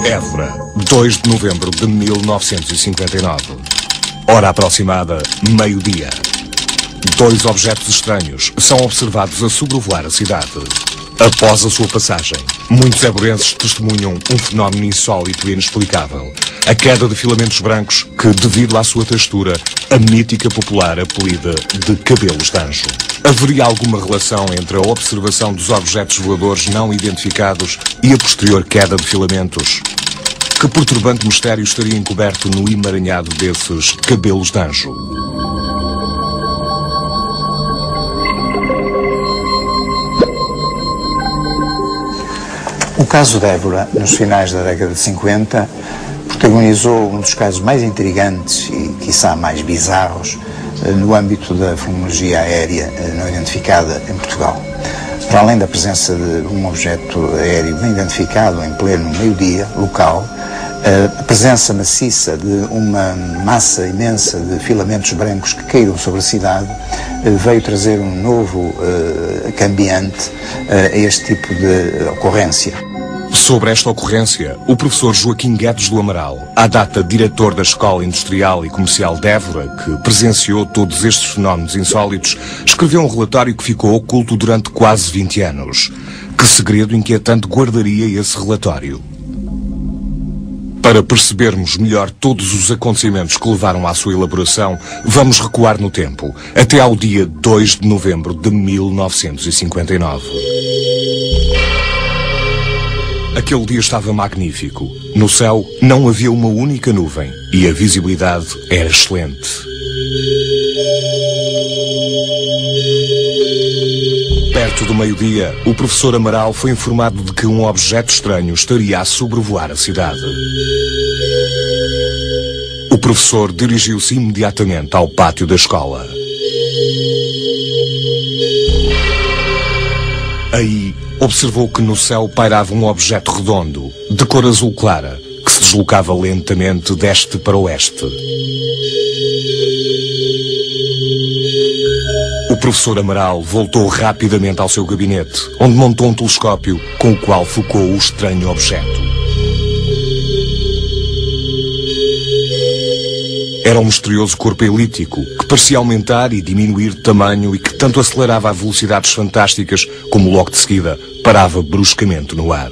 Évora, 2 de novembro de 1959. Hora aproximada, meio-dia. 2 objetos estranhos são observados a sobrevoar a cidade. Após a sua passagem, muitos évorenses testemunham um fenómeno insólito e inexplicável. A queda de filamentos brancos que, devido à sua textura, a mítica popular apelida de cabelos de anjo. Haveria alguma relação entre a observação dos objetos voadores não identificados e a posterior queda de filamentos? Que perturbante mistério estaria encoberto no emaranhado desses cabelos de anjo? O caso de Évora, nos finais da década de 50, protagonizou um dos casos mais intrigantes e, quiçá, mais bizarros no âmbito da fenomenologia aérea não identificada em Portugal. Para além da presença de um objeto aéreo bem identificado em pleno meio-dia, local, a presença maciça de uma massa imensa de filamentos brancos que caíram sobre a cidade veio trazer um novo cambiante a este tipo de ocorrência. Sobre esta ocorrência, o professor Joaquim Guedes do Amaral, à data diretor da Escola Industrial e Comercial de Évora, que presenciou todos estes fenómenos insólitos, escreveu um relatório que ficou oculto durante quase 20 anos. Que segredo inquietante guardaria esse relatório? Para percebermos melhor todos os acontecimentos que levaram à sua elaboração, vamos recuar no tempo, até ao dia 2 de novembro de 1959. Aquele dia estava magnífico. No céu não havia uma única nuvem e a visibilidade era excelente. Perto do meio-dia, o professor Amaral foi informado de que um objeto estranho estaria a sobrevoar a cidade. O professor dirigiu-se imediatamente ao pátio da escola. Aí, observou que no céu pairava um objeto redondo, de cor azul clara, que se deslocava lentamente deste para oeste. O professor Amaral voltou rapidamente ao seu gabinete, onde montou um telescópio com o qual focou o estranho objeto. Era um misterioso corpo elíptico que parecia aumentar e diminuir de tamanho e que tanto acelerava a velocidades fantásticas como logo de seguida parava bruscamente no ar.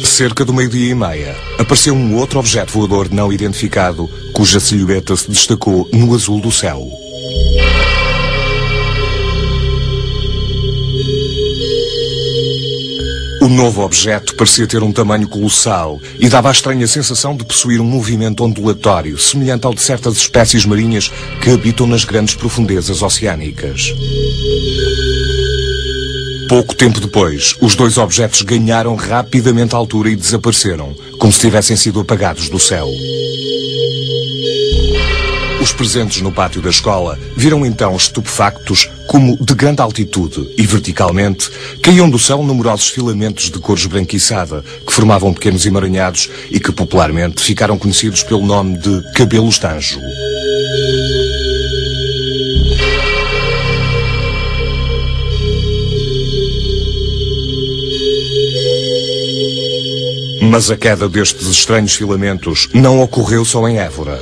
Cerca do meio-dia e meia, apareceu um outro objeto voador não identificado, cuja silhueta se destacou no azul do céu. O novo objeto parecia ter um tamanho colossal e dava a estranha sensação de possuir um movimento ondulatório, semelhante ao de certas espécies marinhas que habitam nas grandes profundezas oceânicas. Pouco tempo depois, os 2 objetos ganharam rapidamente altura e desapareceram, como se tivessem sido apagados do céu. Os presentes no pátio da escola viram então estupefactos como, de grande altitude e verticalmente, caíam do céu numerosos filamentos de cor esbranquiçada que formavam pequenos emaranhados e que popularmente ficaram conhecidos pelo nome de cabelos de anjo. Mas a queda destes estranhos filamentos não ocorreu só em Évora.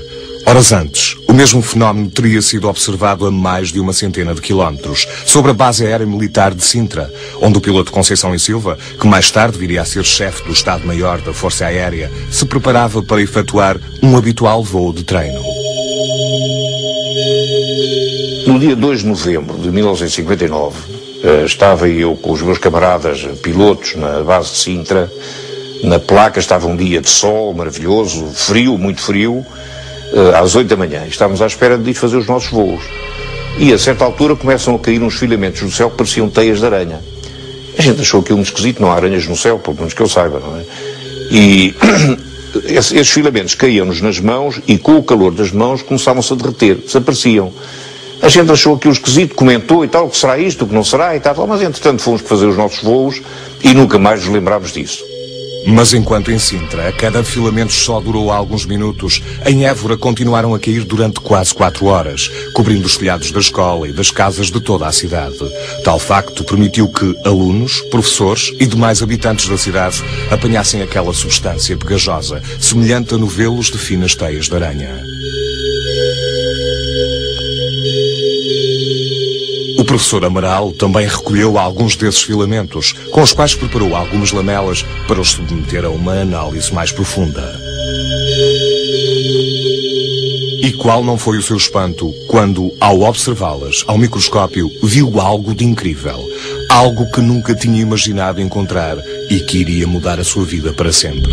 Horas antes, o mesmo fenómeno teria sido observado a mais de 100 de quilómetros, sobre a base aérea militar de Sintra, onde o piloto Conceição e Silva, que mais tarde viria a ser chefe do Estado-Maior da Força Aérea, se preparava para efetuar um habitual voo de treino. No dia 2 de novembro de 1959, estava eu com os meus camaradas pilotos na base de Sintra. Na placa estava um dia de sol maravilhoso, frio, muito frio, às 8 da manhã. Estávamos à espera de ir fazer os nossos voos. E a certa altura começam a cair uns filamentos do céu que pareciam teias de aranha. A gente achou aquilo muito esquisito, não há aranhas no céu, pelo menos que eu saiba, não é? E esses filamentos caíam-nos nas mãos e com o calor das mãos começavam-se a derreter, desapareciam. A gente achou aquilo esquisito, comentou e tal, o que será isto, o que não será e tal, mas entretanto fomos fazer os nossos voos e nunca mais nos lembrámos disso. Mas enquanto em Sintra a queda de filamentos só durou alguns minutos, em Évora continuaram a cair durante quase 4 horas, cobrindo os telhados da escola e das casas de toda a cidade. Tal facto permitiu que alunos, professores e demais habitantes da cidade apanhassem aquela substância pegajosa, semelhante a novelos de finas teias de aranha. O professor Amaral também recolheu alguns desses filamentos, com os quais preparou algumas lamelas para os submeter a uma análise mais profunda. E qual não foi o seu espanto quando, ao observá-las ao microscópio, viu algo de incrível, algo que nunca tinha imaginado encontrar e que iria mudar a sua vida para sempre.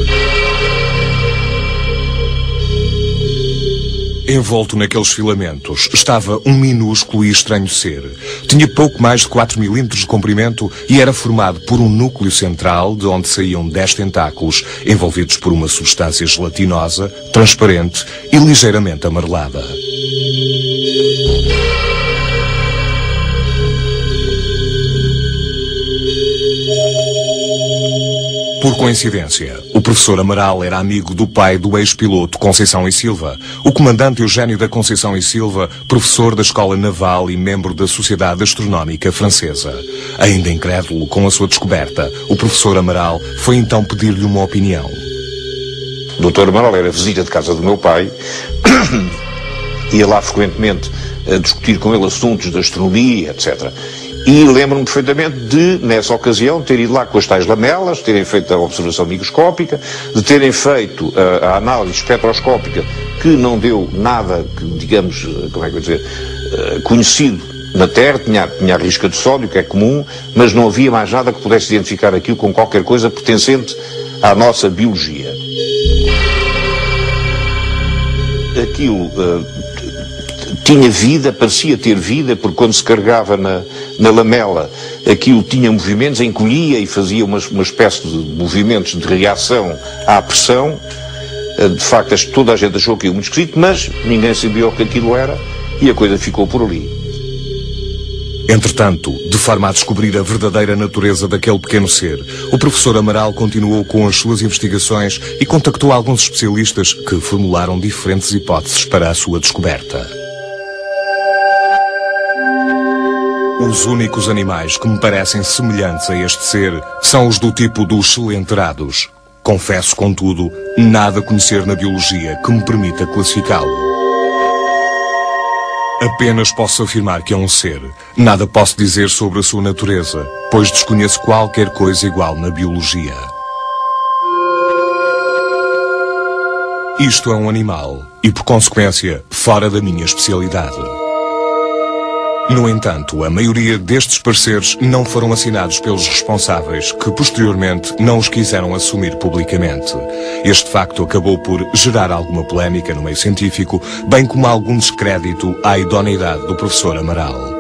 Envolto naqueles filamentos estava um minúsculo e estranho ser. Tinha pouco mais de 4 milímetros de comprimento e era formado por um núcleo central de onde saíam 10 tentáculos, envolvidos por uma substância gelatinosa, transparente e ligeiramente amarelada. Por coincidência, o professor Amaral era amigo do pai do ex-piloto Conceição e Silva, o comandante Eugênio da Conceição e Silva, professor da Escola Naval e membro da Sociedade Astronómica Francesa. Ainda incrédulo com a sua descoberta, o professor Amaral foi então pedir-lhe uma opinião. O Dr. Amaral era visita de casa do meu pai, ia lá frequentemente a discutir com ele assuntos de astronomia, etc. E lembro-me perfeitamente de, nessa ocasião, ter ido lá com as tais lamelas, terem feito a observação microscópica, de terem feito a análise espectroscópica, que não deu nada, que, digamos, como é que eu vou dizer, conhecido na Terra, tinha a risca de sódio, que é comum, mas não havia mais nada que pudesse identificar aquilo com qualquer coisa pertencente à nossa biologia. Aquilo tinha vida, parecia ter vida, porque quando se carregava na lamela, aquilo tinha movimentos, encolhia e fazia uma espécie de movimentos de reação à pressão. De facto, toda a gente achou aquilo muito esquisito, mas ninguém sabia o que aquilo era e a coisa ficou por ali. Entretanto, de forma a descobrir a verdadeira natureza daquele pequeno ser, o professor Amaral continuou com as suas investigações e contactou alguns especialistas que formularam diferentes hipóteses para a sua descoberta. Os únicos animais que me parecem semelhantes a este ser são os do tipo dos celenterados. Confesso, contudo, nada conhecer na biologia que me permita classificá-lo. Apenas posso afirmar que é um ser. Nada posso dizer sobre a sua natureza, pois desconheço qualquer coisa igual na biologia. Isto é um animal e, por consequência, fora da minha especialidade. No entanto, a maioria destes pareceres não foram assinados pelos responsáveis, que posteriormente não os quiseram assumir publicamente. Este facto acabou por gerar alguma polémica no meio científico, bem como algum descrédito à idoneidade do professor Amaral.